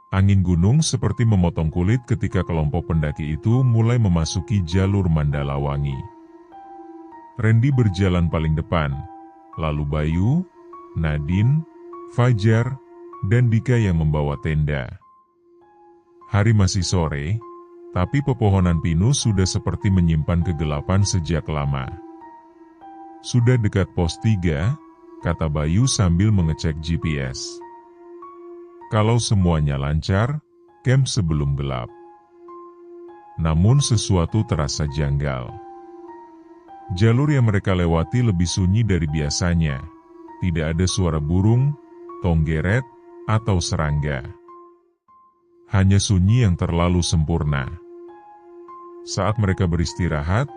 Angin gunung seperti memotong kulit ketika kelompok pendaki itu mulai memasuki jalur Mandalawangi. Randy berjalan paling depan, lalu Bayu, Nadine, Fajar, dan Dika yang membawa tenda. Hari masih sore, tapi pepohonan pinus sudah seperti menyimpan kegelapan sejak lama. Sudah dekat pos 3, kata Bayu sambil mengecek GPS. Kalau semuanya lancar, camp sebelum gelap. Namun sesuatu terasa janggal. Jalur yang mereka lewati lebih sunyi dari biasanya. Tidak ada suara burung, tonggeret, atau serangga. Hanya sunyi yang terlalu sempurna. Saat mereka beristirahat,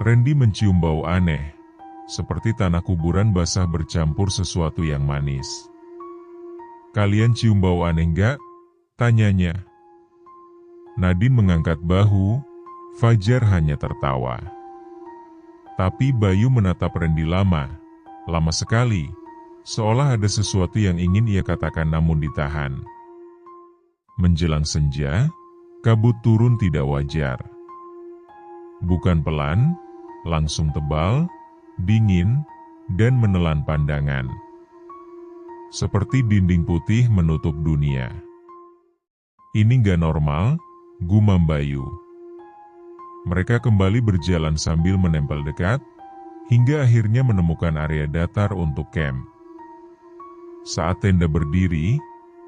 Randy mencium bau aneh, seperti tanah kuburan basah bercampur sesuatu yang manis. "Kalian cium bau aneh enggak?" tanyanya. Nadine mengangkat bahu, Fajar hanya tertawa. Tapi Bayu menatap Randy lama sekali, seolah ada sesuatu yang ingin ia katakan namun ditahan. Menjelang senja, kabut turun tidak wajar. Bukan pelan, langsung tebal, dingin, dan menelan pandangan. Seperti dinding putih menutup dunia. "Ini gak normal," gumam Bayu. Mereka kembali berjalan sambil menempel dekat, hingga akhirnya menemukan area datar untuk camp. Saat tenda berdiri,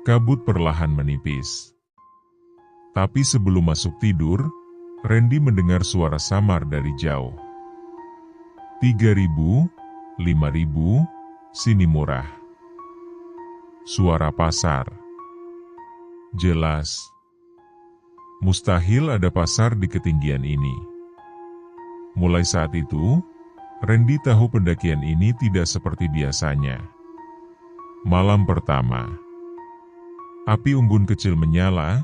kabut perlahan menipis. Tapi sebelum masuk tidur, Randy mendengar suara samar dari jauh. 3.000, 5.000, sini murah. Suara pasar. Jelas. Mustahil ada pasar di ketinggian ini. Mulai saat itu, Randy tahu pendakian ini tidak seperti biasanya. Malam pertama. Api unggun kecil menyala,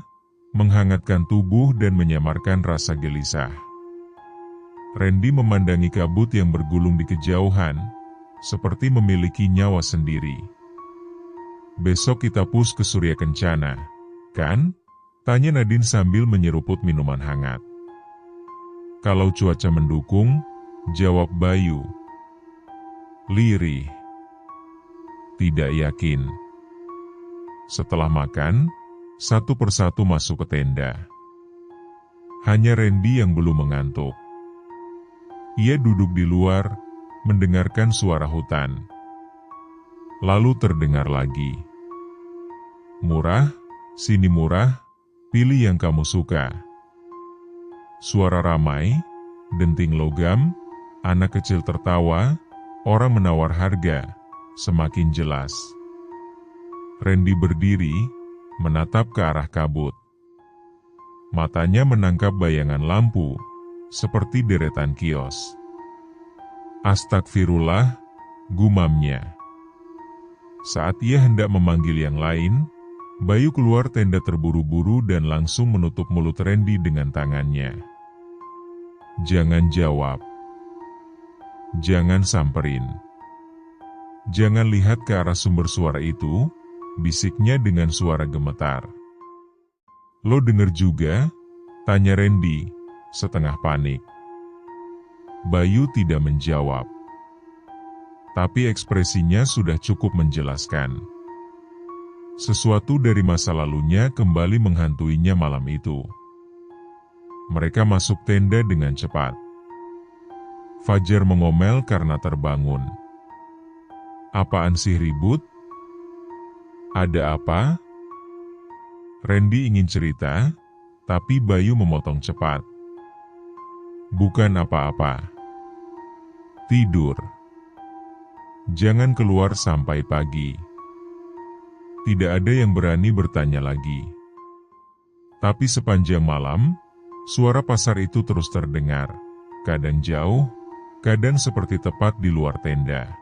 menghangatkan tubuh dan menyamarkan rasa gelisah. Randy memandangi kabut yang bergulung di kejauhan, seperti memiliki nyawa sendiri. "Besok kita push ke Surya Kencana, kan?" tanya Nadine sambil menyeruput minuman hangat. "Kalau cuaca mendukung," jawab Bayu. Lirih. Tidak yakin. Setelah makan, satu persatu masuk ke tenda. Hanya Randy yang belum mengantuk. Ia duduk di luar, mendengarkan suara hutan. Lalu terdengar lagi. "Murah, sini murah, pilih yang kamu suka." Suara ramai, denting logam, anak kecil tertawa, orang menawar harga, semakin jelas. Randy berdiri, menatap ke arah kabut. Matanya menangkap bayangan lampu, seperti deretan kios. "Astagfirullah," gumamnya. Saat ia hendak memanggil yang lain, Bayu keluar tenda terburu-buru dan langsung menutup mulut Randy dengan tangannya. "Jangan jawab. Jangan samperin. Jangan lihat ke arah sumber suara itu," bisiknya dengan suara gemetar. "Lo denger juga?" tanya Randy, setengah panik. Bayu tidak menjawab. Tapi ekspresinya sudah cukup menjelaskan. Sesuatu dari masa lalunya kembali menghantuinya malam itu. Mereka masuk tenda dengan cepat. Fajar mengomel karena terbangun. "Apaan sih ribut? Ada apa?" Randy ingin cerita, tapi Bayu memotong cepat. "Bukan apa-apa. Tidur. Jangan keluar sampai pagi." Tidak ada yang berani bertanya lagi. Tapi sepanjang malam, suara pasar itu terus terdengar, kadang jauh, kadang seperti tepat di luar tenda.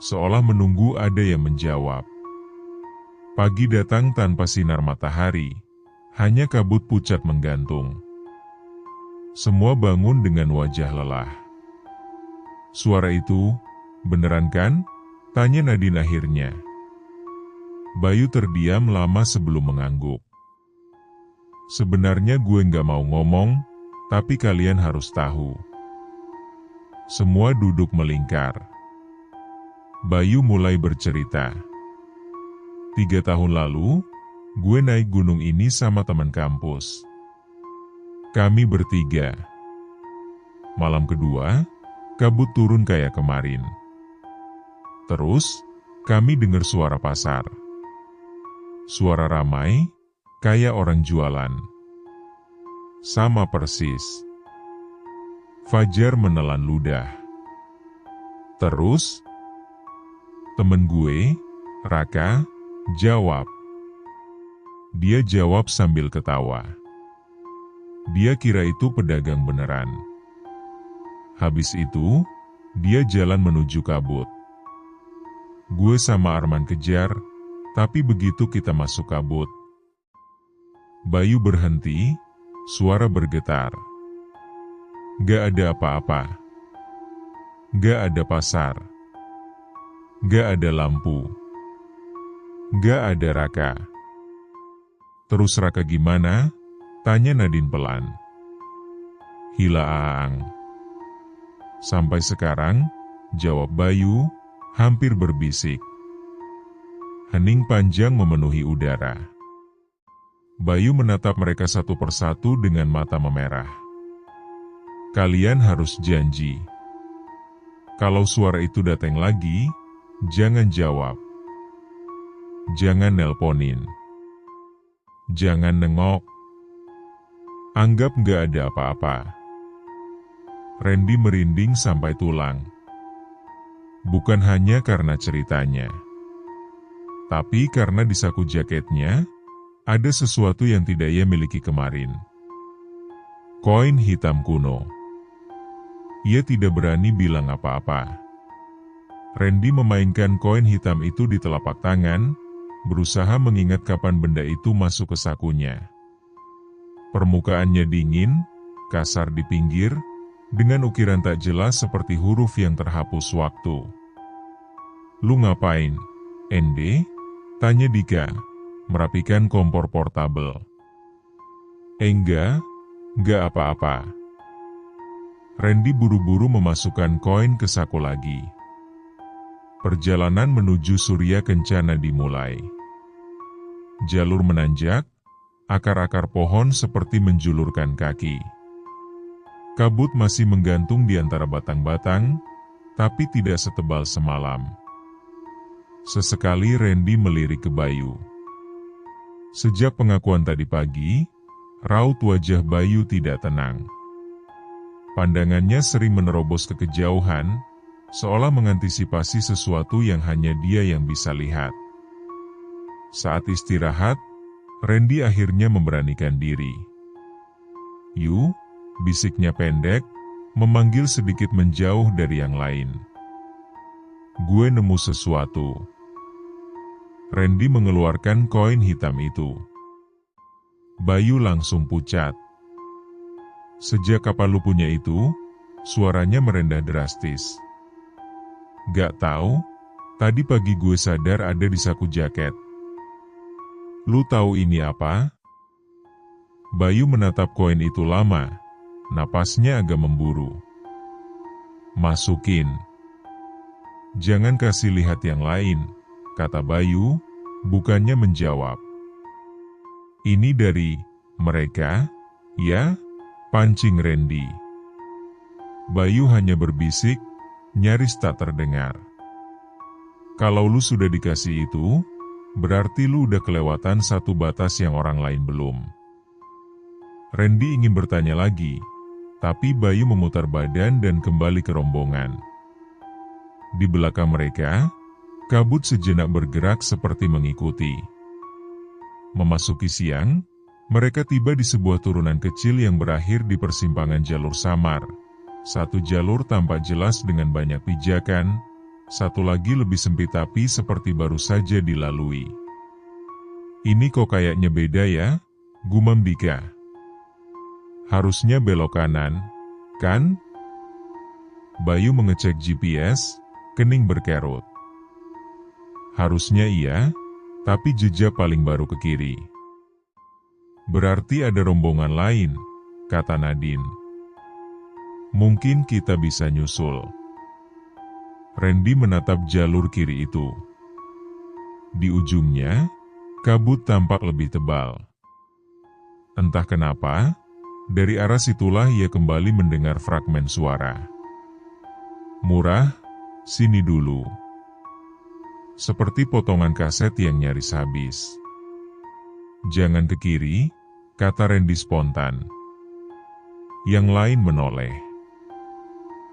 Seolah menunggu ada yang menjawab. Pagi datang tanpa sinar matahari, hanya kabut pucat menggantung. Semua bangun dengan wajah lelah. "Suara itu, beneran kan?" tanya Nadine akhirnya. Bayu terdiam lama sebelum mengangguk. Sebenarnya gue nggak mau ngomong, tapi kalian harus tahu. Semua duduk melingkar. Bayu mulai bercerita. 3 tahun lalu, gue naik gunung ini sama teman kampus. Kami bertiga. Malam kedua, kabut turun kayak kemarin. Terus, kami dengar suara pasar. Suara ramai, kayak orang jualan. Sama persis. Fajar menelan ludah. Terus, temen gue, Raka, jawab. Dia jawab sambil ketawa. Dia kira itu pedagang beneran. Habis itu, dia jalan menuju kabut. Gue sama Arman kejar, tapi begitu kita masuk kabut, Bayu berhenti, suara bergetar. Gak ada apa-apa. Gak ada pasar. Gak ada lampu. Gak ada Raka. Terus Raka gimana? Tanya Nadine pelan. Hilang. Sampai sekarang, jawab Bayu, hampir berbisik. Hening panjang memenuhi udara. Bayu menatap mereka satu persatu dengan mata memerah. Kalian harus janji. Kalau suara itu datang lagi, jangan jawab. Jangan nelponin. Jangan nengok. Anggap gak ada apa-apa. Randy merinding sampai tulang. Bukan hanya karena ceritanya, tapi karena di saku jaketnya, ada sesuatu yang tidak ia miliki kemarin. Koin hitam kuno. Ia tidak berani bilang apa-apa. Randy memainkan koin hitam itu di telapak tangan, berusaha mengingat kapan benda itu masuk ke sakunya. Permukaannya dingin, kasar di pinggir, dengan ukiran tak jelas seperti huruf yang terhapus waktu. Lu ngapain, Ende? Tanya Dika, merapikan kompor portabel. Enggak apa-apa. Randy buru-buru memasukkan koin ke saku lagi. Perjalanan menuju Surya Kencana dimulai. Jalur menanjak, akar-akar pohon seperti menjulurkan kaki. Kabut masih menggantung di antara batang-batang, tapi tidak setebal semalam. Sesekali Randy melirik ke Bayu. Sejak pengakuan tadi pagi, raut wajah Bayu tidak tenang. Pandangannya sering menerobos ke kejauhan, seolah mengantisipasi sesuatu yang hanya dia yang bisa lihat. Saat istirahat, Randy akhirnya memberanikan diri. Yu, bisiknya pendek, memanggil sedikit menjauh dari yang lain. Gue nemu sesuatu. Randy mengeluarkan koin hitam itu. Bayu langsung pucat. Sejak kapan lu punya itu? Suaranya merendah drastis. Gak tahu, tadi pagi gue sadar ada di saku jaket. Lu tahu ini apa? Bayu menatap koin itu lama, napasnya agak memburu. Masukin. Jangan kasih lihat yang lain, kata Bayu, bukannya menjawab. Ini dari mereka, ya? Pancing Randy. Bayu hanya berbisik, nyaris tak terdengar. Kalau lu sudah dikasih itu, berarti lu udah kelewatan satu batas yang orang lain belum. Randy ingin bertanya lagi, tapi Bayu memutar badan dan kembali ke rombongan. Di belakang mereka, kabut sejenak bergerak seperti mengikuti. Memasuki siang, mereka tiba di sebuah turunan kecil yang berakhir di persimpangan jalur samar. Satu jalur tampak jelas dengan banyak pijakan, satu lagi lebih sempit tapi seperti baru saja dilalui. Ini kok kayaknya beda ya, gumam Dika. Harusnya belok kanan, kan? Bayu mengecek GPS, kening berkerut. Harusnya iya, tapi jejak paling baru ke kiri. Berarti ada rombongan lain, kata Nadine. Mungkin kita bisa nyusul. Randy menatap jalur kiri itu. Di ujungnya, kabut tampak lebih tebal. Entah kenapa, dari arah situlah ia kembali mendengar fragmen suara. Murah, sini dulu. Seperti potongan kaset yang nyaris habis. Jangan ke kiri, kata Randy spontan. Yang lain menoleh.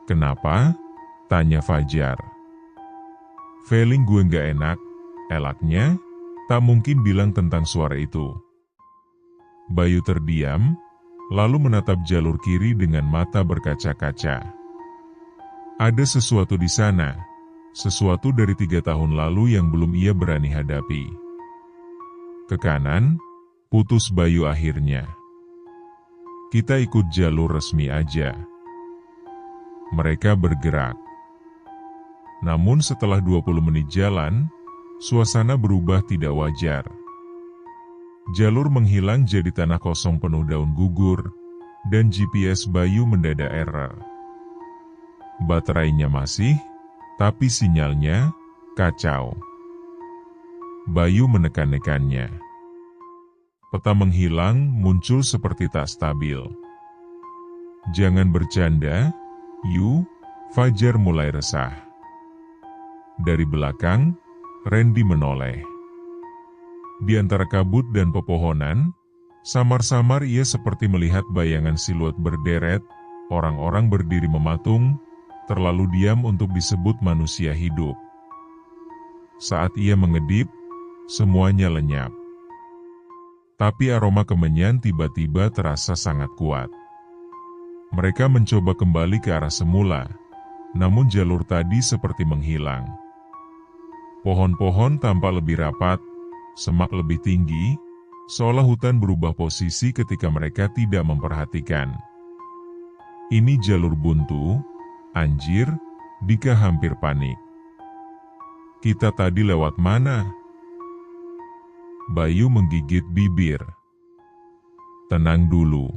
Kenapa? Tanya Fajar. Feeling gue gak enak, elaknya, tak mungkin bilang tentang suara itu. Bayu terdiam, lalu menatap jalur kiri dengan mata berkaca-kaca. Ada sesuatu di sana. Sesuatu dari 3 tahun lalu yang belum ia berani hadapi. Ke kanan, putus Bayu akhirnya. Kita ikut jalur resmi aja. Mereka bergerak. Namun setelah 20 menit jalan, suasana berubah tidak wajar. Jalur menghilang jadi tanah kosong penuh daun gugur, dan GPS Bayu mendadak error. Baterainya masih, tapi sinyalnya kacau. Bayu menekan-nekannya. Peta menghilang, muncul seperti tak stabil. Jangan bercanda, Yu, Fajar mulai resah. Dari belakang, Randy menoleh. Di antara kabut dan pepohonan, samar-samar ia seperti melihat bayangan siluet berderet, orang-orang berdiri mematung, terlalu diam untuk disebut manusia hidup. Saat ia mengedip, semuanya lenyap. Tapi aroma kemenyan tiba-tiba terasa sangat kuat. Mereka mencoba kembali ke arah semula, namun jalur tadi seperti menghilang. Pohon-pohon tampak lebih rapat, semak lebih tinggi, seolah hutan berubah posisi ketika mereka tidak memperhatikan. Ini jalur buntu. Anjir, Dika hampir panik. Kita tadi lewat mana? Bayu menggigit bibir. Tenang dulu.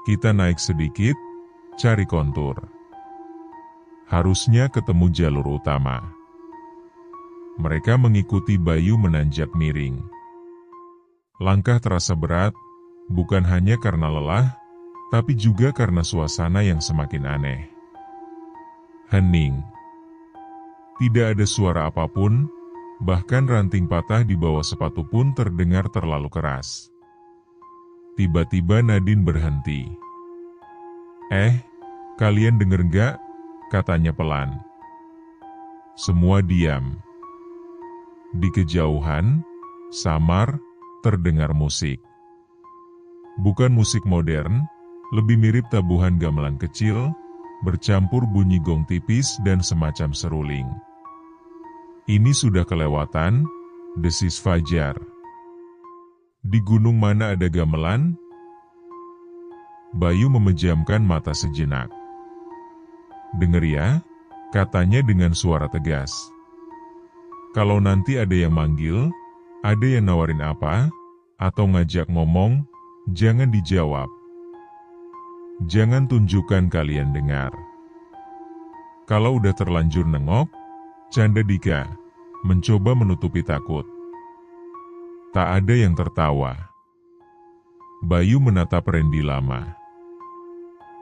Kita naik sedikit, cari kontur. Harusnya ketemu jalur utama. Mereka mengikuti Bayu menanjak miring. Langkah terasa berat, bukan hanya karena lelah, tapi juga karena suasana yang semakin aneh. Hening. Tidak ada suara apapun, bahkan ranting patah di bawah sepatu pun terdengar terlalu keras. Tiba-tiba Nadine berhenti. Kalian denger gak? Katanya pelan. Semua diam. Di kejauhan, samar, terdengar musik. Bukan musik modern, lebih mirip tabuhan gamelan kecil, bercampur bunyi gong tipis dan semacam seruling. Ini sudah kelewatan, desis Fajar. Di gunung mana ada gamelan? Bayu memejamkan mata sejenak. Dengar ya, katanya dengan suara tegas. Kalau nanti ada yang manggil, ada yang nawarin apa, atau ngajak ngomong, jangan dijawab. Jangan tunjukkan kalian dengar. Kalau udah terlanjur nengok, canda Dika, mencoba menutupi takut. Tak ada yang tertawa. Bayu menatap Randy lama.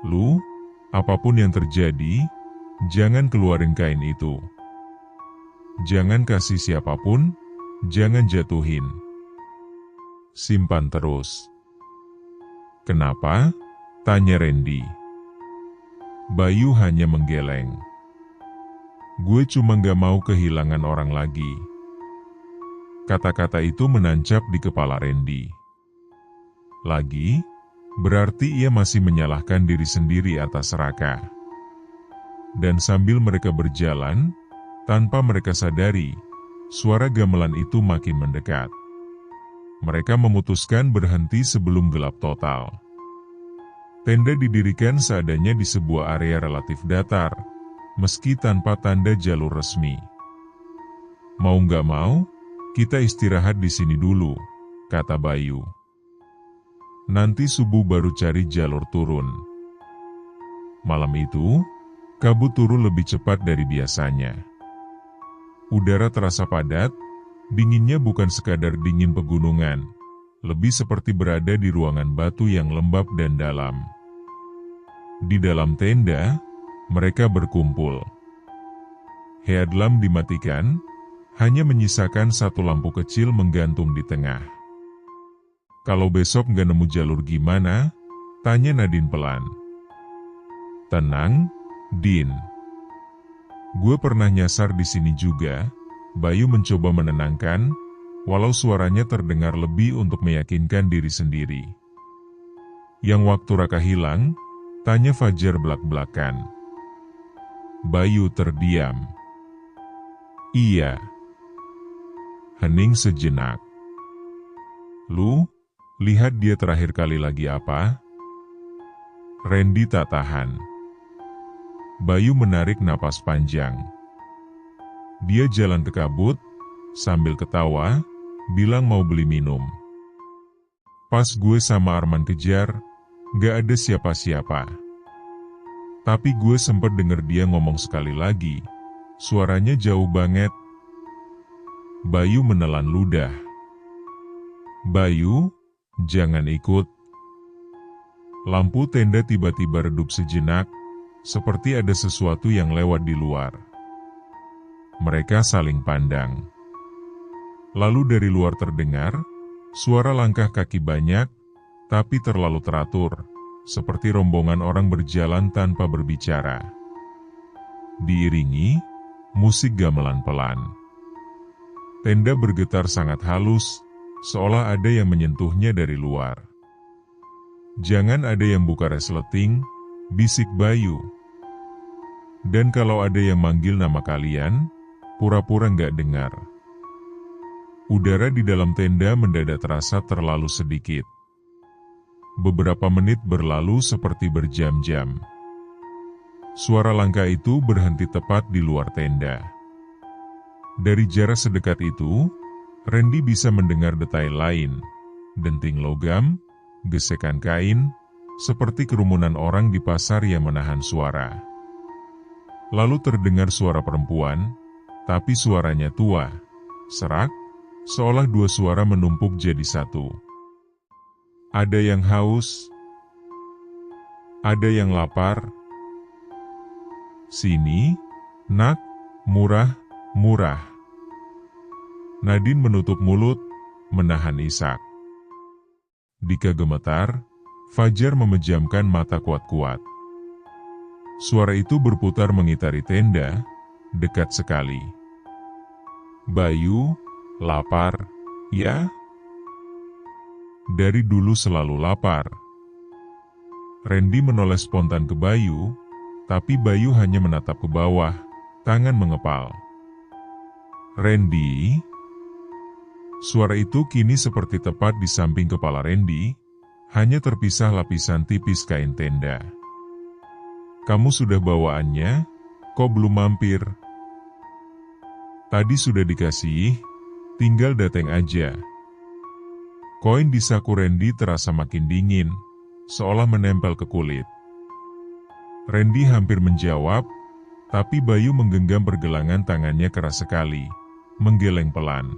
Lu, apapun yang terjadi, jangan keluarin kain itu. Jangan kasih siapapun, jangan jatuhin. Simpan terus. Kenapa? Tanya Randy. Bayu hanya menggeleng. Gue cuma gak mau kehilangan orang lagi. Kata-kata itu menancap di kepala Randy. Lagi, berarti ia masih menyalahkan diri sendiri atas Raka. Dan sambil mereka berjalan, tanpa mereka sadari, suara gamelan itu makin mendekat. Mereka memutuskan berhenti sebelum gelap total. Tenda didirikan seadanya di sebuah area relatif datar, meski tanpa tanda jalur resmi. Mau nggak mau, Kita istirahat di sini dulu, kata Bayu. Nanti subuh baru cari jalur turun. Malam itu, kabut turun lebih cepat dari biasanya. Udara terasa padat, dinginnya bukan sekadar dingin pegunungan, lebih seperti berada di ruangan batu yang lembab dan dalam. Di dalam tenda, mereka berkumpul. Headlamp dimatikan, hanya menyisakan satu lampu kecil menggantung di tengah. Kalau besok nggak nemu jalur gimana? Tanya Nadine pelan. Tenang, Din. Gue pernah nyasar di sini juga. Bayu mencoba menenangkan, walau suaranya terdengar lebih untuk meyakinkan diri sendiri. Yang waktu Raka hilang, tanya Fajar belak-belakan. Bayu terdiam. Iya. Hening sejenak. Lu, lihat dia terakhir kali lagi apa? Randy tak tahan. Bayu menarik napas panjang. Dia jalan ke kabut, sambil ketawa, bilang mau beli minum. Pas gue sama Arman kejar, gak ada siapa-siapa. Tapi gue sempet denger dia ngomong sekali lagi, suaranya jauh banget. Bayu menelan ludah. Bayu, jangan ikut. Lampu tenda tiba-tiba redup sejenak, seperti ada sesuatu yang lewat di luar. Mereka saling pandang. Lalu dari luar terdengar, suara langkah kaki banyak, tapi terlalu teratur, seperti rombongan orang berjalan tanpa berbicara. Diiringi, musik gamelan pelan. Tenda bergetar sangat halus, seolah ada yang menyentuhnya dari luar. Jangan ada yang buka resleting, bisik Bayu. Dan kalau ada yang manggil nama kalian, pura-pura nggak dengar. Udara di dalam tenda mendadak terasa terlalu sedikit. Beberapa menit berlalu seperti berjam-jam. Suara langkah itu berhenti tepat di luar tenda. Dari jarak sedekat itu, Randy bisa mendengar detail lain, denting logam, gesekan kain, seperti kerumunan orang di pasar yang menahan suara. Lalu terdengar suara perempuan, tapi suaranya tua, serak, seolah dua suara menumpuk jadi satu. Ada yang haus, ada yang lapar. Sini, nak, murah. Nadine menutup mulut, menahan isak. Dika gemetar, Fajar memejamkan mata kuat-kuat. Suara itu berputar mengitari tenda, dekat sekali. Bayu, lapar, ya? Dari dulu selalu lapar. Randy menoleh spontan ke Bayu, tapi Bayu hanya menatap ke bawah, tangan mengepal. Randy? Suara itu kini seperti tepat di samping kepala Randy, hanya terpisah lapisan tipis kain tenda. Kamu sudah bawaannya? Kok belum mampir? Tadi sudah dikasih, tinggal datang aja. Koin di saku Randy terasa makin dingin, seolah menempel ke kulit. Randy hampir menjawab, tapi Bayu menggenggam pergelangan tangannya keras sekali, menggeleng pelan.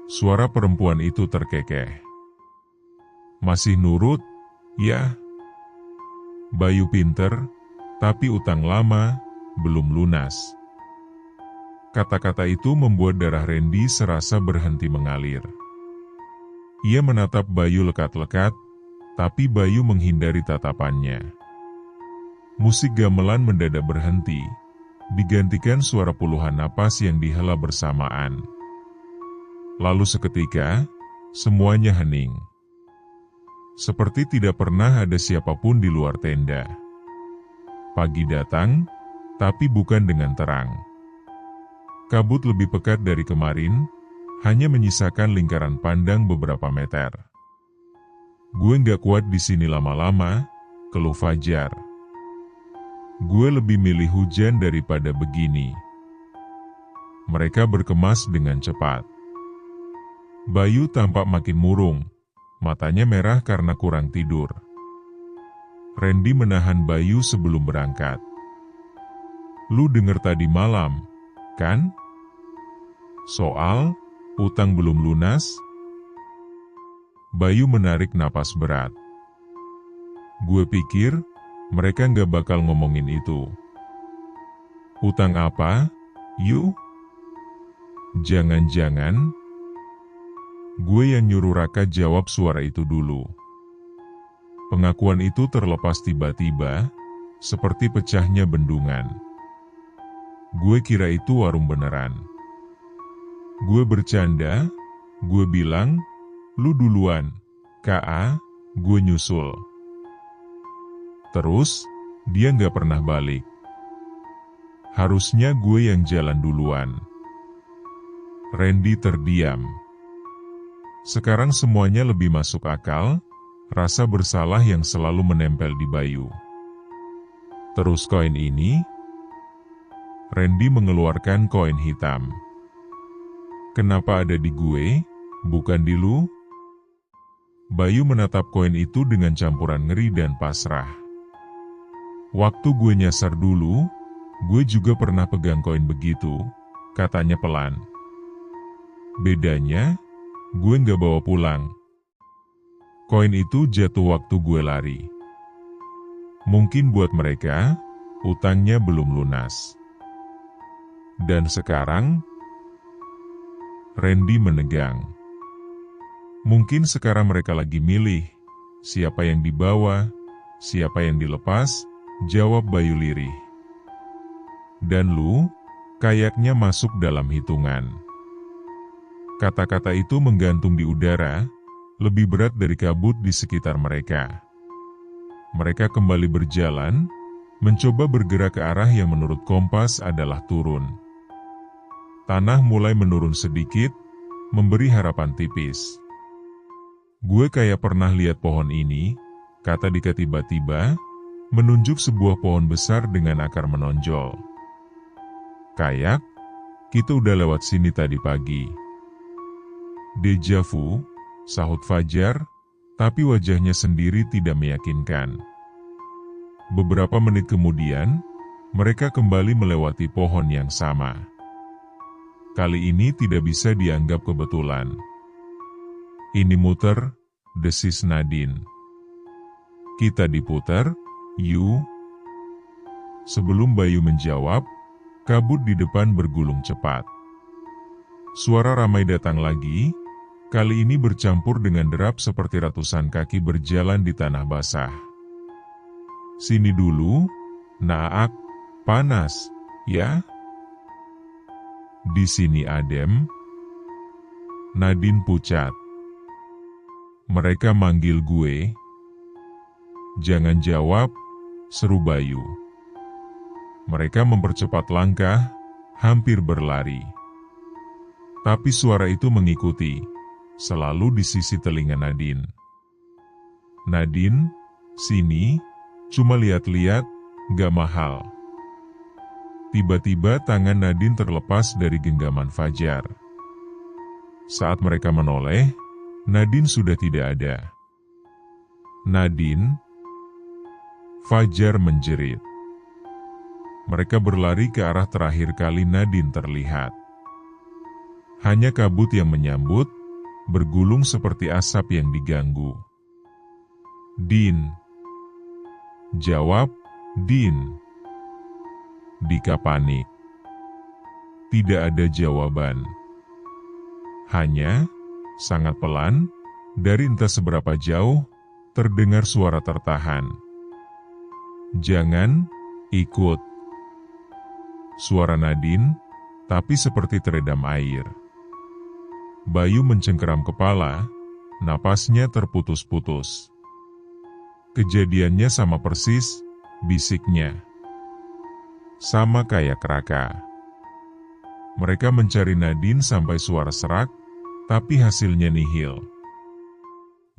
Suara perempuan itu terkekeh. Masih nurut, ya? Bayu pinter, tapi utang lama, belum lunas. Kata-kata itu membuat darah Randy serasa berhenti mengalir. Ia menatap Bayu lekat-lekat, tapi Bayu menghindari tatapannya. Musik gamelan mendadak berhenti, digantikan suara puluhan napas yang dihela bersamaan. Lalu seketika, semuanya hening. Seperti tidak pernah ada siapapun di luar tenda. Pagi datang, tapi bukan dengan terang. Kabut lebih pekat dari kemarin, hanya menyisakan lingkaran pandang beberapa meter. Gue nggak kuat di sini lama-lama, keluh Fajar. Gue lebih milih hujan daripada begini. Mereka berkemas dengan cepat. Bayu tampak makin murung, matanya merah karena kurang tidur. Randy menahan Bayu sebelum berangkat. Lu denger tadi malam, kan? Soal utang belum lunas? Bayu menarik napas berat. Gue pikir mereka nggak bakal ngomongin itu. Utang apa, Yu? Jangan-jangan gue yang nyuruh Raka jawab suara itu dulu. Pengakuan itu terlepas tiba-tiba, seperti pecahnya bendungan. Gue kira itu warung beneran. Gue bercanda, gue bilang, lu duluan, K.A., gue nyusul. Terus, dia nggak pernah balik. Harusnya gue yang jalan duluan. Randy terdiam. Sekarang semuanya lebih masuk akal, rasa bersalah yang selalu menempel di Bayu. Terus koin ini? Randy mengeluarkan koin hitam. Kenapa ada di gue, bukan di lu? Bayu menatap koin itu dengan campuran ngeri dan pasrah. Waktu gue nyasar dulu, gue juga pernah pegang koin begitu, katanya pelan. Bedanya, gue nggak bawa pulang. Koin itu jatuh waktu gue lari. Mungkin buat mereka, utangnya belum lunas. Dan sekarang, Randy menegang. Mungkin sekarang mereka lagi milih, siapa yang dibawa, siapa yang dilepas, jawab Bayu lirih. Dan lu, kayaknya masuk dalam hitungan. Kata-kata itu menggantung di udara, lebih berat dari kabut di sekitar mereka. Mereka kembali berjalan, mencoba bergerak ke arah yang menurut kompas adalah turun. Tanah mulai menurun sedikit, memberi harapan tipis. Gue kayak pernah lihat pohon ini, kata Dika tiba-tiba, menunjuk sebuah pohon besar dengan akar menonjol. Kayak, kita udah lewat sini tadi pagi. Deja vu, sahut Fajar, tapi wajahnya sendiri tidak meyakinkan. Beberapa menit kemudian, mereka kembali melewati pohon yang sama. Kali ini tidak bisa dianggap kebetulan. Ini muter, desis Nadine. Kita diputar, Yu. Sebelum Bayu menjawab, kabut di depan bergulung cepat. Suara ramai datang lagi, kali ini bercampur dengan derap seperti ratusan kaki berjalan di tanah basah. Sini dulu, Naak, panas, ya? Di sini adem. Nadine pucat. Mereka manggil gue. Jangan jawab, seru Bayu. Mereka mempercepat langkah, hampir berlari. Tapi suara itu mengikuti, selalu di sisi telinga Nadine. Nadine, sini, cuma lihat-lihat, gak mahal. Tiba-tiba tangan Nadine terlepas dari genggaman Fajar. Saat mereka menoleh, Nadine sudah tidak ada. Nadine, Fajar menjerit. Mereka berlari ke arah terakhir kali Nadine terlihat. Hanya kabut yang menyambut, bergulung seperti asap yang diganggu. Din. Jawab, Din. Dika panik. Tidak ada jawaban. Hanya, sangat pelan, dari entah seberapa jauh, terdengar suara tertahan. Jangan ikut. Suara Nadine, tapi seperti teredam air. Bayu mencengkeram kepala, napasnya terputus-putus. Kejadiannya sama persis, bisiknya. Sama kayak Raka. Mereka mencari Nadine sampai suara serak, tapi hasilnya nihil.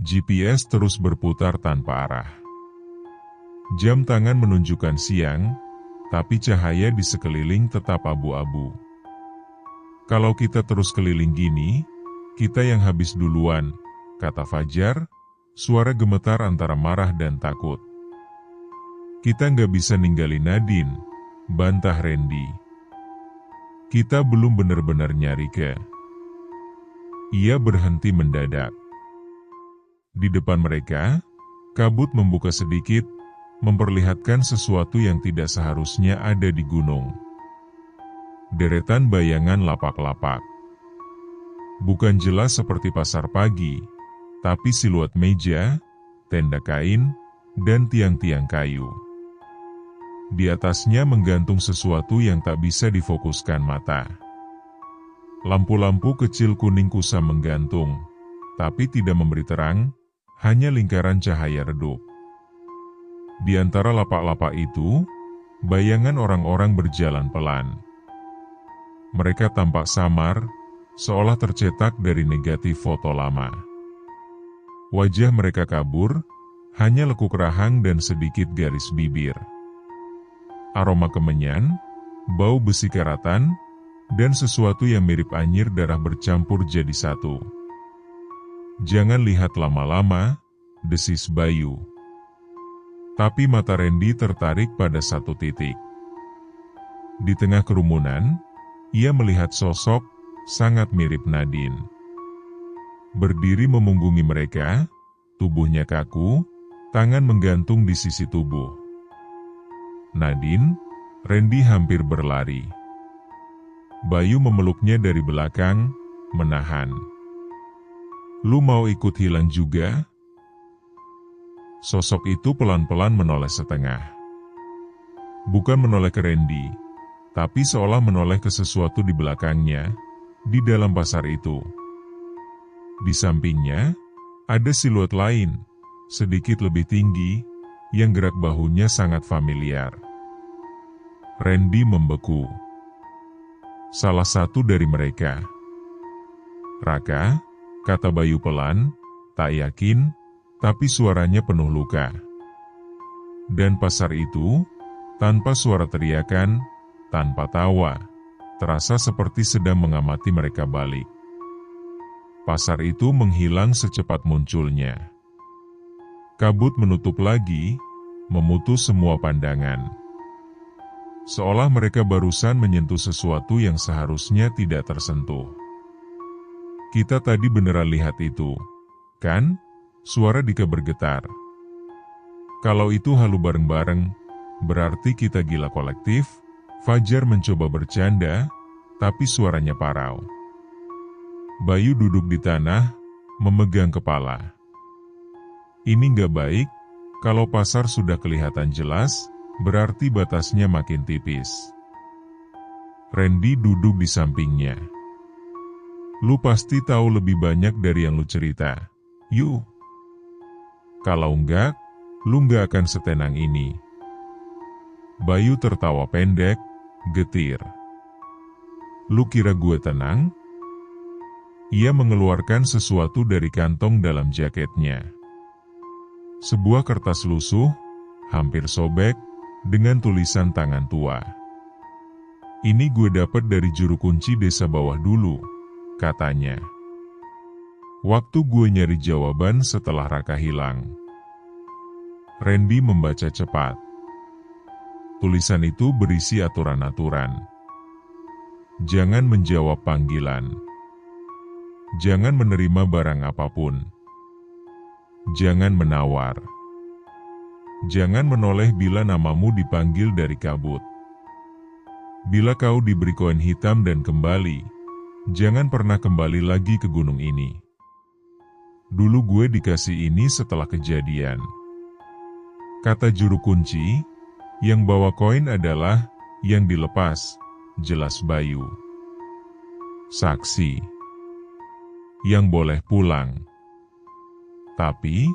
GPS terus berputar tanpa arah. Jam tangan menunjukkan siang, tapi cahaya di sekeliling tetap abu-abu. Kalau kita terus keliling gini, Kita yang habis duluan, kata Fajar, suara gemetar antara marah dan takut. Kita nggak bisa ninggalin Nadine, bantah Randy. Kita belum benar-benar nyari ke. Ia berhenti mendadak. Di depan mereka, kabut membuka sedikit, memperlihatkan sesuatu yang tidak seharusnya ada di gunung. Deretan bayangan lapak-lapak. Bukan jelas seperti pasar pagi, tapi siluet meja, tenda kain, dan tiang-tiang kayu. Di atasnya menggantung sesuatu yang tak bisa difokuskan mata. Lampu-lampu kecil kuning kusam menggantung, tapi tidak memberi terang, hanya lingkaran cahaya redup. Di antara lapak-lapak itu, bayangan orang-orang berjalan pelan. Mereka tampak samar, seolah tercetak dari negatif foto lama. Wajah mereka kabur, hanya lekuk rahang dan sedikit garis bibir. Aroma kemenyan, bau besi karatan, dan sesuatu yang mirip anyir darah bercampur jadi satu. Jangan lihat lama-lama, desis Bayu. Tapi mata Randy tertarik pada satu titik. Di tengah kerumunan, ia melihat sosok sangat mirip Nadine. Berdiri memunggungi mereka, tubuhnya kaku, tangan menggantung di sisi tubuh. Nadine, Randy hampir berlari. Bayu memeluknya dari belakang, menahan. Lu mau ikut hilang juga? Sosok itu pelan-pelan menoleh setengah. Bukan menoleh ke Randy, tapi seolah menoleh ke sesuatu di belakangnya, di dalam pasar itu. Di sampingnya, ada siluet lain, sedikit lebih tinggi, yang gerak bahunya sangat familiar. Randy membeku. Salah satu dari mereka. Raka, kata Bayu pelan, tak yakin, tapi suaranya penuh luka. Dan pasar itu, tanpa suara teriakan, tanpa tawa, terasa seperti sedang mengamati mereka balik. Pasar itu menghilang secepat munculnya. Kabut menutup lagi, memutus semua pandangan. Seolah mereka barusan menyentuh sesuatu yang seharusnya tidak tersentuh. Kita tadi beneran lihat itu, kan? Suara Dika bergetar. Kalau itu halu bareng-bareng, berarti kita gila kolektif. Fajar mencoba bercanda, tapi suaranya parau. Bayu duduk di tanah, memegang kepala. Ini nggak baik, kalau pasar sudah kelihatan jelas, berarti batasnya makin tipis. Randy duduk di sampingnya. Lu pasti tahu lebih banyak dari yang lu cerita. Yuk. Kalau enggak, lu nggak akan setenang ini. Bayu tertawa pendek, getir. Lu kira gue tenang? Ia mengeluarkan sesuatu dari kantong dalam jaketnya. Sebuah kertas lusuh, hampir sobek, dengan tulisan tangan tua. Ini gue dapat dari juru kunci desa bawah dulu, katanya. Waktu gue nyari jawaban setelah Raka hilang. Randy membaca cepat. Tulisan itu berisi aturan-aturan. Jangan menjawab panggilan. Jangan menerima barang apapun. Jangan menawar. Jangan menoleh bila namamu dipanggil dari kabut. Bila kau diberi koin hitam dan kembali, jangan pernah kembali lagi ke gunung ini. Dulu gue dikasih ini setelah kejadian. Kata juru kunci, yang bawa koin adalah yang dilepas, jelas Bayu. Saksi. Yang boleh pulang. Tapi,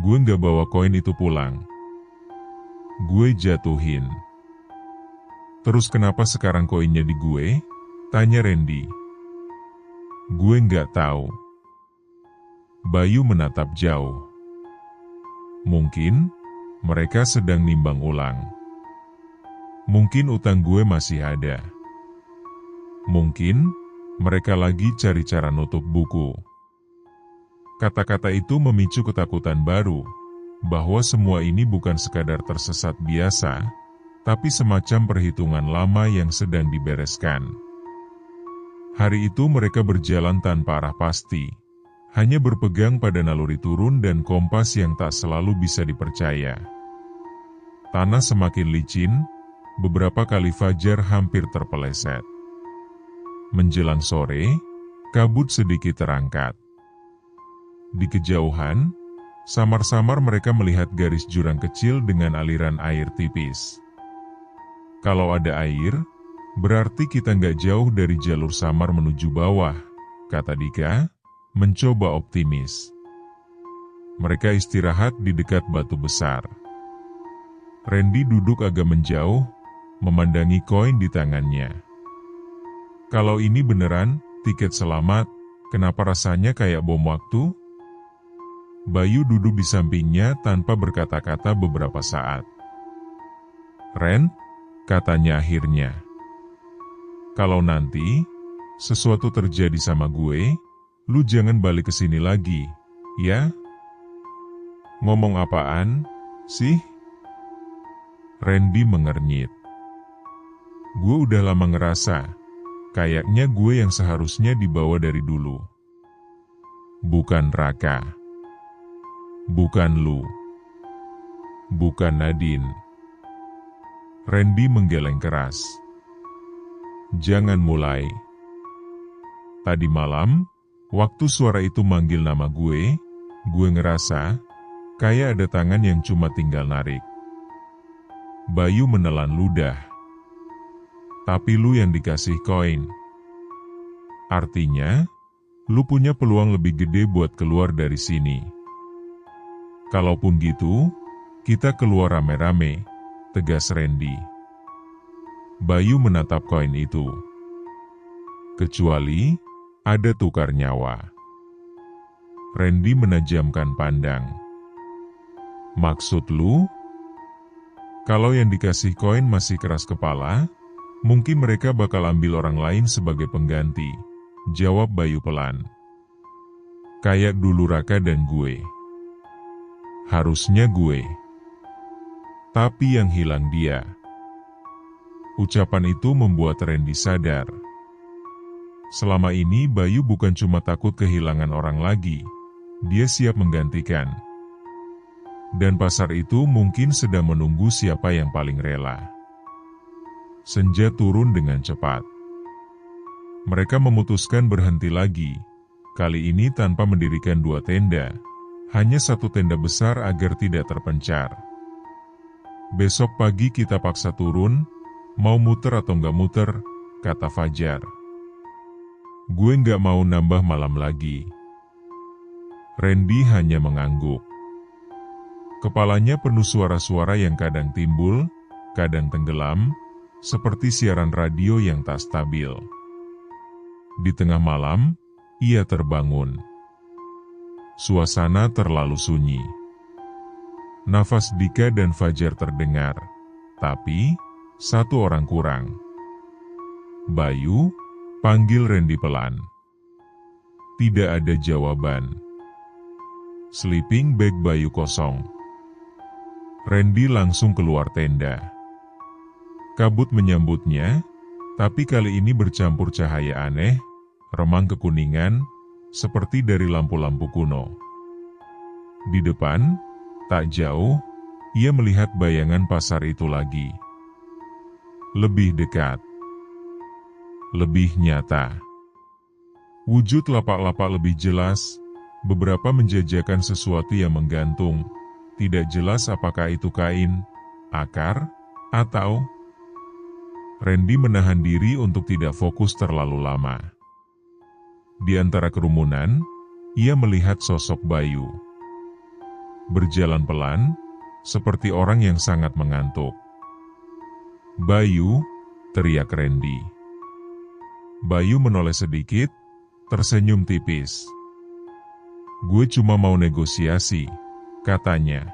gue nggak bawa koin itu pulang. Gue jatuhin. Terus kenapa sekarang koinnya di gue? Tanya Randy. Gue nggak tahu. Bayu menatap jauh. Mungkin mereka sedang nimbang ulang. Mungkin utang gue masih ada. Mungkin Mereka lagi cari cara nutup buku. Kata-kata itu memicu ketakutan baru, bahwa semua ini bukan sekadar tersesat biasa, tapi semacam perhitungan lama yang sedang dibereskan. Hari itu mereka berjalan tanpa arah pasti, hanya berpegang pada naluri turun dan kompas yang tak selalu bisa dipercaya. Tanah semakin licin, beberapa kali fajar hampir terpeleset. Menjelang sore, kabut sedikit terangkat. Di kejauhan, samar-samar mereka melihat garis jurang kecil dengan aliran air tipis. Kalau ada air, berarti kita nggak jauh dari jalur samar menuju bawah, kata Dika, mencoba optimis. Mereka istirahat di dekat batu besar. Randy duduk agak menjauh, memandangi koin di tangannya. Kalau ini beneran tiket selamat, kenapa rasanya kayak bom waktu? Bayu duduk di sampingnya tanpa berkata-kata beberapa saat. "Ren," katanya akhirnya, "kalau nanti sesuatu terjadi sama gue, lu jangan balik ke sini lagi, ya?" "Ngomong apaan sih?" Randy mengernyit. "Gue udah lama ngerasa, kayaknya gue yang seharusnya dibawa dari dulu. Bukan Raka. Bukan lu. Bukan Nadine." Randy menggeleng keras. "Jangan mulai. Tadi malam, waktu suara itu manggil nama gue ngerasa kayak ada tangan yang cuma tinggal narik." Bayu menelan ludah. "Tapi lu yang dikasih koin. Artinya, lu punya peluang lebih gede buat keluar dari sini. Kalaupun gitu, kita keluar rame-rame," tegas Randy. Bayu menatap koin itu. "Kecuali ada tukar nyawa." Randy menajamkan pandang. "Maksud lu?" "Kalau yang dikasih koin masih keras kepala, mungkin mereka bakal ambil orang lain sebagai pengganti," jawab Bayu pelan. "Kayak dulu Raka dan gue. Harusnya gue. Tapi yang hilang dia." Ucapan itu membuat Randy sadar. Selama ini Bayu bukan cuma takut kehilangan orang lagi, dia siap menggantikan. Dan pasar itu mungkin sedang menunggu siapa yang paling rela. Senja turun dengan cepat. Mereka memutuskan berhenti lagi, kali ini tanpa mendirikan dua tenda, hanya satu tenda besar agar tidak terpencar. "Besok pagi kita paksa turun, mau muter atau nggak muter," kata Fajar. "Gue nggak mau nambah malam lagi." Randy hanya mengangguk. Kepalanya penuh suara-suara yang kadang timbul, kadang tenggelam, seperti siaran radio yang tak stabil. Di tengah malam, ia terbangun. Suasana terlalu sunyi. Nafas Dika dan Fajar terdengar, tapi satu orang kurang. "Bayu," panggil Randy pelan. Tidak ada jawaban. Sleeping bag Bayu kosong. Randy langsung keluar tenda. Kabut menyambutnya, tapi kali ini bercampur cahaya aneh, remang kekuningan, seperti dari lampu-lampu kuno. Di depan, tak jauh, ia melihat bayangan pasar itu lagi. Lebih dekat. Lebih nyata. Wujud lapak-lapak lebih jelas, beberapa menjajakan sesuatu yang menggantung, tidak jelas apakah itu kain, akar, atau... Randy menahan diri untuk tidak fokus terlalu lama. Di antara kerumunan, ia melihat sosok Bayu. Berjalan pelan, seperti orang yang sangat mengantuk. "Bayu," teriak Randy. Bayu menoleh sedikit, tersenyum tipis. "Gue cuma mau negosiasi," katanya.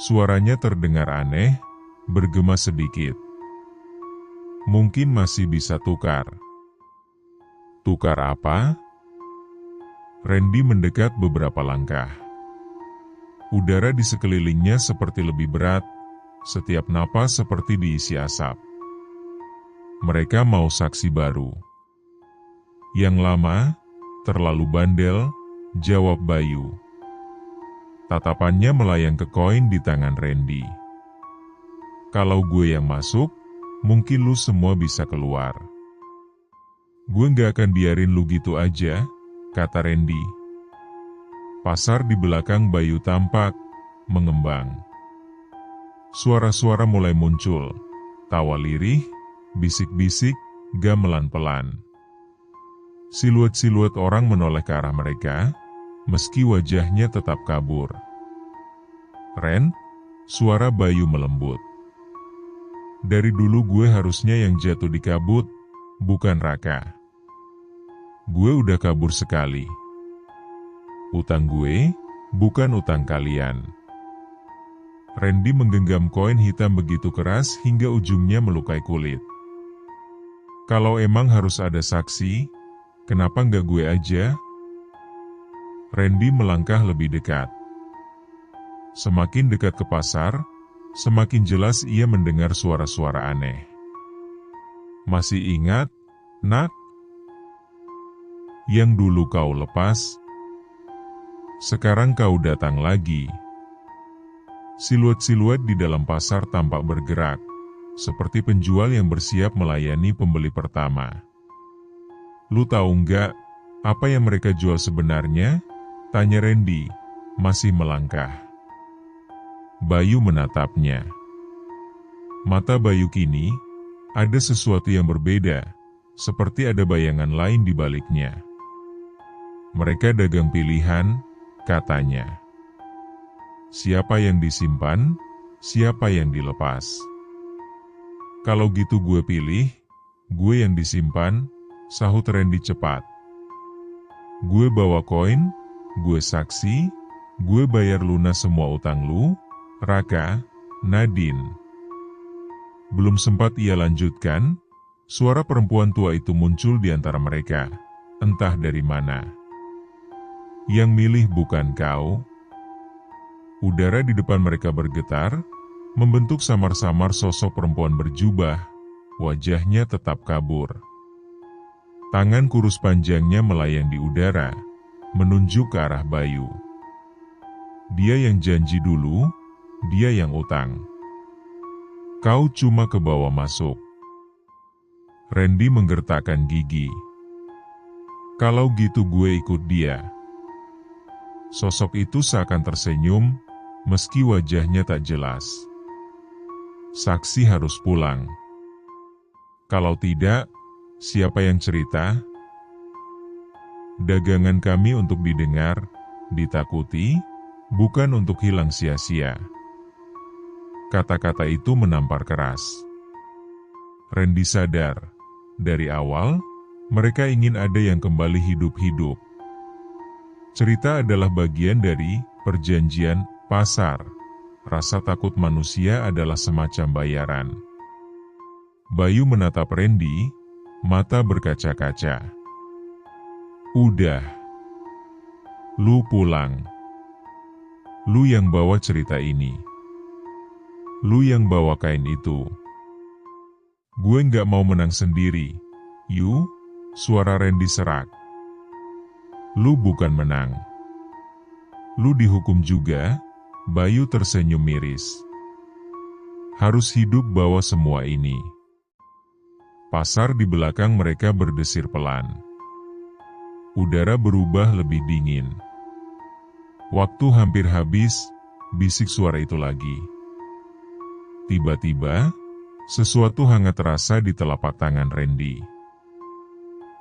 Suaranya terdengar aneh, bergema sedikit. "Mungkin masih bisa tukar." Tukar apa? Randy mendekat beberapa langkah. Udara di sekelilingnya seperti lebih berat, setiap napas seperti diisi asap. Mereka mau saksi baru. Yang lama, terlalu bandel, jawab Bayu. Tatapannya melayang ke koin di tangan Randy. Kalau gue yang masuk, mungkin lu semua bisa keluar. Gue gak akan biarin lu gitu aja, kata Randy. Pasar di belakang Bayu tampak mengembang. Suara-suara mulai muncul, tawa lirih, bisik-bisik, gamelan pelan. Siluet-siluet orang menoleh ke arah mereka, meski wajahnya tetap kabur. Ren, suara Bayu melembut. Dari dulu gue harusnya yang jatuh di kabut, bukan Raka. Gue udah kabur sekali. Utang gue, bukan utang kalian. Randy menggenggam koin hitam begitu keras hingga ujungnya melukai kulit. Kalau emang harus ada saksi, kenapa nggak gue aja? Randy melangkah lebih dekat. Semakin dekat ke pasar, semakin jelas ia mendengar suara-suara aneh. Masih ingat, nak? Yang dulu kau lepas, sekarang kau datang lagi. Siluet-siluet di dalam pasar tampak bergerak, seperti penjual yang bersiap melayani pembeli pertama. Lu tahu nggak, apa yang mereka jual sebenarnya? Tanya Randy, masih melangkah. Bayu menatapnya. Mata Bayu kini, ada sesuatu yang berbeda, seperti ada bayangan lain di baliknya. Mereka dagang pilihan, katanya. Siapa yang disimpan, siapa yang dilepas. Kalau gitu gue pilih, gue yang disimpan, sahut Randy cepat. Gue bawa koin, gue saksi, gue bayar lunas semua utang lu, Raka, Nadine. Belum sempat ia lanjutkan, suara perempuan tua itu muncul di antara mereka, entah dari mana. Yang milih bukan kau. Udara di depan mereka bergetar, membentuk samar-samar sosok perempuan berjubah, wajahnya tetap kabur. Tangan kurus panjangnya melayang di udara, menunjuk ke arah Bayu. Dia yang janji dulu, dia yang utang. Kau cuma kebawa masuk. Randy menggertakkan gigi. Kalau gitu gue ikut dia. Sosok itu seakan tersenyum, meski wajahnya tak jelas. Saksi harus pulang. Kalau tidak, siapa yang cerita? Dagangan kami untuk didengar, ditakuti, bukan untuk hilang sia-sia. Kata-kata itu menampar keras. Randy sadar, dari awal, mereka ingin ada yang kembali hidup-hidup. Cerita adalah bagian dari perjanjian pasar. Rasa takut manusia adalah semacam bayaran. Bayu menatap Randy, mata berkaca-kaca. Udah. Lu pulang. Lu yang bawa cerita ini. Lu yang bawa kain itu. Gue nggak mau menang sendiri. Yu, suara Randy serak. Lu bukan menang. Lu dihukum juga, Bayu tersenyum miris. Harus hidup bawa semua ini. Pasar di belakang mereka berdesir pelan. Udara berubah lebih dingin. Waktu hampir habis, bisik suara itu lagi. Tiba-tiba, sesuatu hangat terasa di telapak tangan Randy.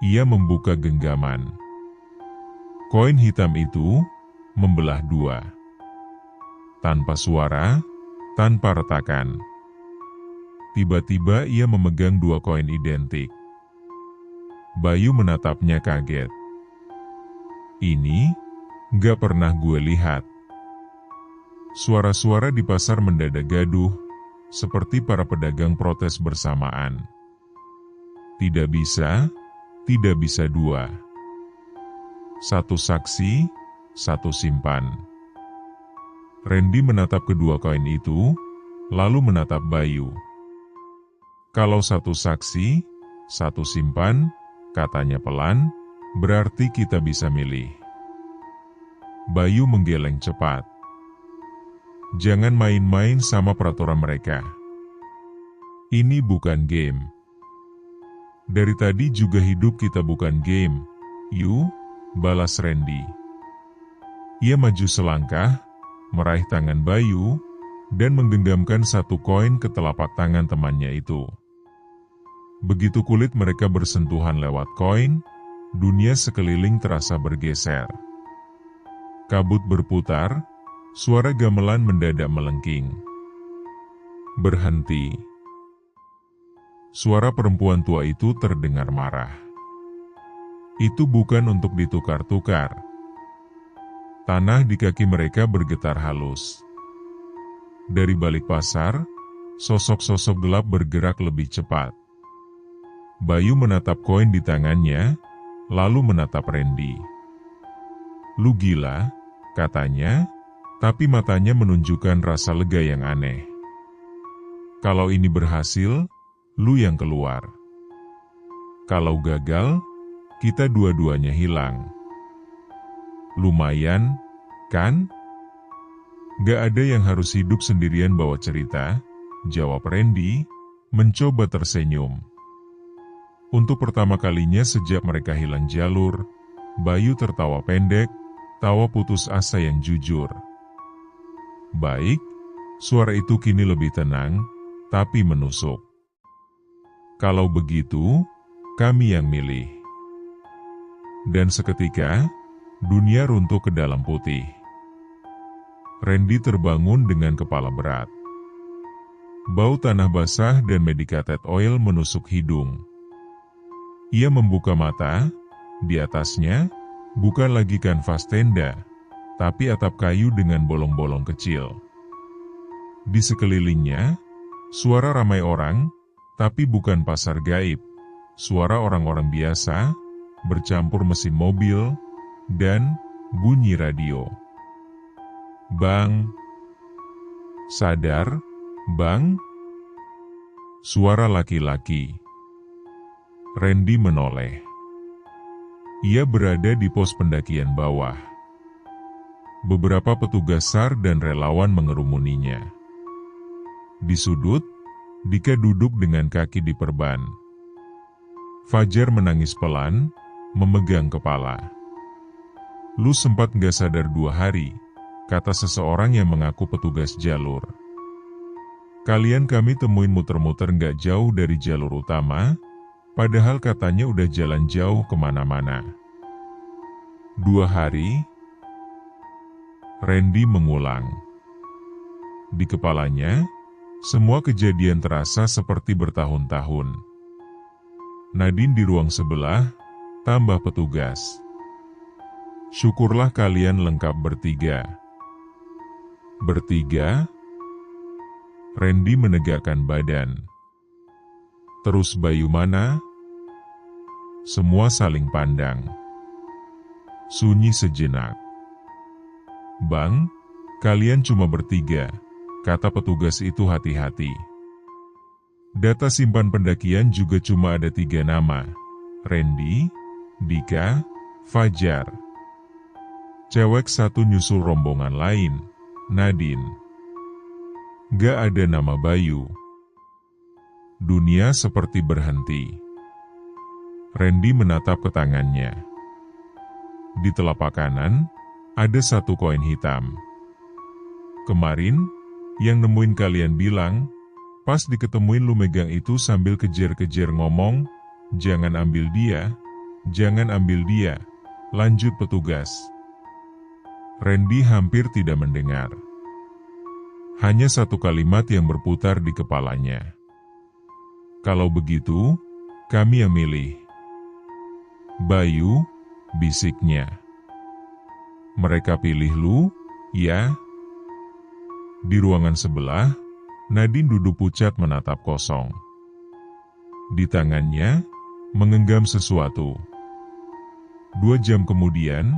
Ia membuka genggaman. Koin hitam itu membelah dua. Tanpa suara, tanpa retakan. Tiba-tiba ia memegang dua koin identik. Bayu menatapnya kaget. Ini gak pernah gue lihat. Suara-suara di pasar mendadak gaduh, seperti para pedagang protes bersamaan. Tidak bisa, tidak bisa dua. Satu saksi, satu simpan. Randy menatap kedua koin itu, lalu menatap Bayu. Kalau satu saksi, satu simpan, katanya pelan, berarti kita bisa milih. Bayu menggeleng cepat. Jangan main-main sama peraturan mereka. Ini bukan game. Dari tadi juga hidup kita bukan game. Yu, balas Randy. Ia maju selangkah, meraih tangan Bayu, dan menggenggamkan satu koin ke telapak tangan temannya itu. Begitu kulit mereka bersentuhan lewat koin, dunia sekeliling terasa bergeser. Kabut berputar, suara gamelan mendadak melengking. Berhenti. Suara perempuan tua itu terdengar marah. Itu bukan untuk ditukar-tukar. Tanah di kaki mereka bergetar halus. Dari balik pasar, sosok-sosok gelap bergerak lebih cepat. Bayu menatap koin di tangannya, lalu menatap Randy. Lu gila, katanya, tapi matanya menunjukkan rasa lega yang aneh. Kalau ini berhasil, lu yang keluar. Kalau gagal, kita dua-duanya hilang. Lumayan, kan? Gak ada yang harus hidup sendirian bawa cerita, jawab Randy, mencoba tersenyum. Untuk pertama kalinya sejak mereka hilang jalur, Bayu tertawa pendek, tawa putus asa yang jujur. Baik, suara itu kini lebih tenang, tapi menusuk. Kalau begitu, kami yang milih. Dan seketika, dunia runtuh ke dalam putih. Randy terbangun dengan kepala berat. Bau tanah basah dan medicated oil menusuk hidung. Ia membuka mata, di atasnya, bukan lagi kanvas tenda, tapi atap kayu dengan bolong-bolong kecil. Di sekelilingnya, suara ramai orang, tapi bukan pasar gaib. Suara orang-orang biasa, bercampur mesin mobil, dan bunyi radio. Bang! Sadar, Bang? Suara laki-laki. Randy menoleh. Ia berada di pos pendakian bawah. Beberapa petugas SAR dan relawan mengerumuninya. Di sudut, Dika duduk dengan kaki diperban. Fajar menangis pelan, memegang kepala. Lu sempat gak sadar 2 hari, kata seseorang yang mengaku petugas jalur. Kalian kami temuin muter-muter gak jauh dari jalur utama, padahal katanya udah jalan jauh kemana-mana. 2 hari? Randy mengulang. Di kepalanya, semua kejadian terasa seperti bertahun-tahun. Nadine di ruang sebelah, tambah petugas. Syukurlah kalian lengkap bertiga. Bertiga? Randy menegakkan badan. Terus Bayu mana? Semua saling pandang. Sunyi sejenak. Bang, kalian cuma bertiga, kata petugas itu hati-hati. Data simpan pendakian juga cuma ada 3 nama. Randy, Dika, Fajar. Cewek satu nyusul rombongan lain, Nadine. Gak ada nama Bayu. Dunia seperti berhenti. Randy menatap ke tangannya. Di telapak kanan, ada 1 koin hitam. Kemarin, yang nemuin kalian bilang, pas diketemuin lu megang itu sambil kejar-kejar ngomong, jangan ambil dia, jangan ambil dia, lanjut petugas. Randy hampir tidak mendengar. Hanya 1 kalimat yang berputar di kepalanya. Kalau begitu, kami yang milih. Bayu, bisiknya. Mereka pilih lu, ya? Di ruangan sebelah, Nadine duduk pucat menatap kosong. Di tangannya, Menggenggam sesuatu. 2 jam kemudian,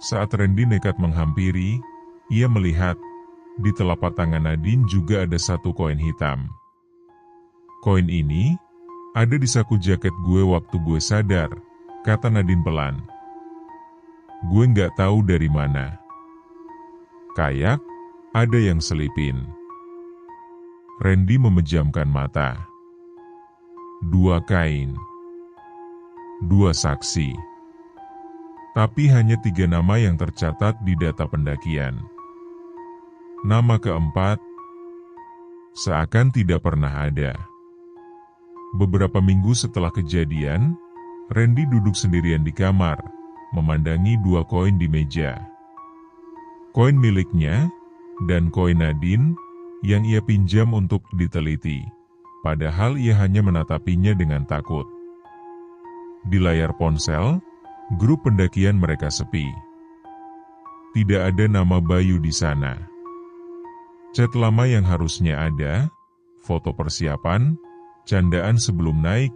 saat Randy nekat menghampiri, ia melihat di telapak tangan Nadine juga ada 1 koin hitam. Koin ini ada di saku jaket gue waktu gue sadar, kata Nadine pelan. Gue nggak tahu dari mana. Kayak ada yang selipin. Randy memejamkan mata. 2 kain. 2 saksi. Tapi hanya 3 nama yang tercatat di data pendakian. Nama keempat seakan tidak pernah ada. Beberapa minggu setelah kejadian, Randy duduk sendirian di kamar, memandangi 2 koin di meja. Koin miliknya dan koin Nadine yang ia pinjam untuk diteliti, padahal ia hanya menatapinya dengan takut. Di layar ponsel, grup pendakian mereka sepi. Tidak ada nama Bayu di sana. Chat lama yang harusnya ada, foto persiapan, candaan sebelum naik,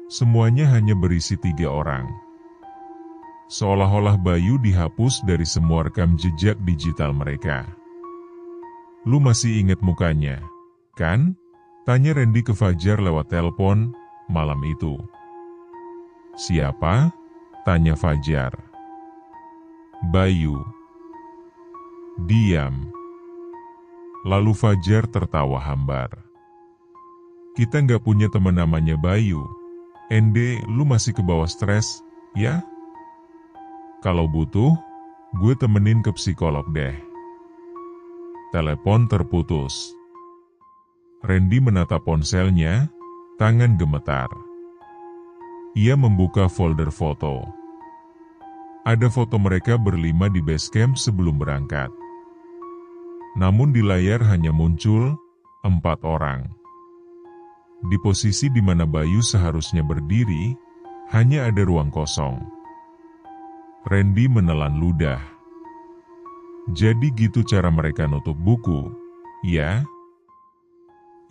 semuanya hanya berisi 3 orang. Seolah-olah Bayu dihapus dari semua rekam jejak digital mereka. Lu masih ingat mukanya, kan? Tanya Randy ke Fajar lewat telepon malam itu. Siapa? Tanya Fajar. Bayu. Diam. Lalu Fajar tertawa hambar. Kita nggak punya teman namanya Bayu. Ende, lu masih ke bawah stres, ya? Kalau butuh, gue temenin ke psikolog deh. Telepon terputus. Randy menatap ponselnya, tangan gemetar. Ia membuka folder foto. Ada foto mereka berlima di base camp sebelum berangkat. Namun di layar hanya muncul 4 orang. Di posisi di mana Bayu seharusnya berdiri, hanya ada ruang kosong. Randy menelan ludah. Jadi gitu cara mereka nutup buku, ya?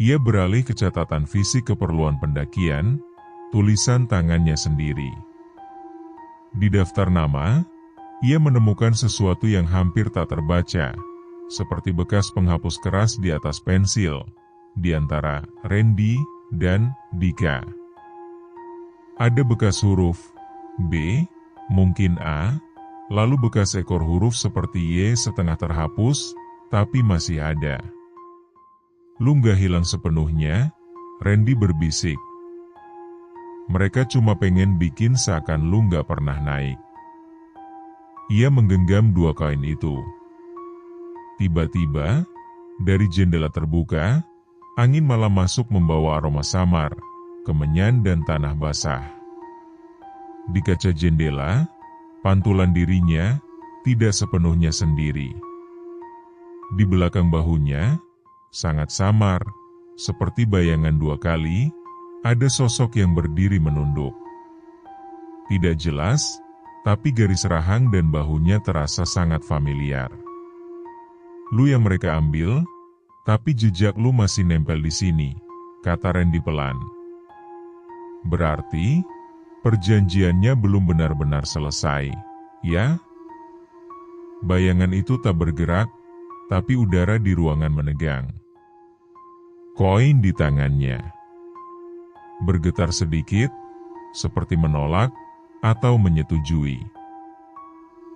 Ia beralih ke catatan fisik keperluan pendakian, tulisan tangannya sendiri. Di daftar nama, ia menemukan sesuatu yang hampir tak terbaca, seperti bekas penghapus keras di atas pensil, di antara Randy dan Dika. Ada bekas huruf B, mungkin A, lalu bekas ekor huruf seperti Y setengah terhapus, tapi masih ada. Lu nggak hilang sepenuhnya, Randy berbisik. Mereka cuma pengen bikin seakan lu nggak pernah naik. Ia menggenggam 2 koin itu. Tiba-tiba, dari jendela terbuka, angin malam masuk membawa aroma samar, kemenyan dan tanah basah. Di kaca jendela, pantulan dirinya tidak sepenuhnya sendiri. Di belakang bahunya, sangat samar, seperti bayangan 2 kali, ada sosok yang berdiri menunduk. Tidak jelas, tapi garis rahang dan bahunya terasa sangat familiar. Lu yang mereka ambil, tapi jejak lu masih nempel di sini, kata Randy pelan. Berarti perjanjiannya belum benar-benar selesai, ya? Bayangan itu tak bergerak, tapi udara di ruangan menegang. Koin di tangannya bergetar sedikit, seperti menolak atau menyetujui.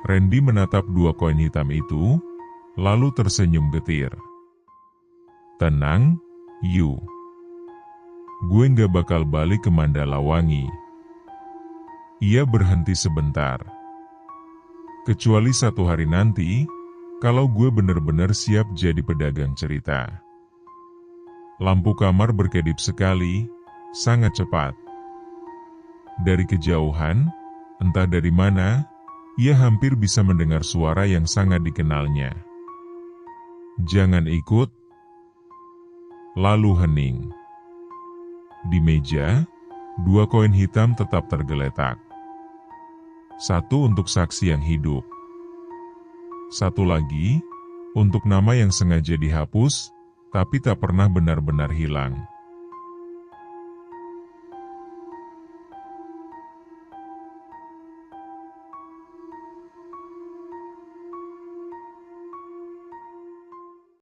Randy menatap 2 koin hitam itu, lalu tersenyum getir. Tenang, Yu. Gue nggak bakal balik ke Mandalawangi. Ia berhenti sebentar. Kecuali 1 hari nanti, kalau gue benar-benar siap jadi pedagang cerita. Lampu kamar berkedip sekali, sangat cepat. Dari kejauhan, entah dari mana, ia hampir bisa mendengar suara yang sangat dikenalnya. Jangan ikut. Lalu hening. Di meja, 2 koin hitam tetap tergeletak. 1 untuk saksi yang hidup. 1 lagi, untuk nama yang sengaja dihapus, tapi tak pernah benar-benar hilang.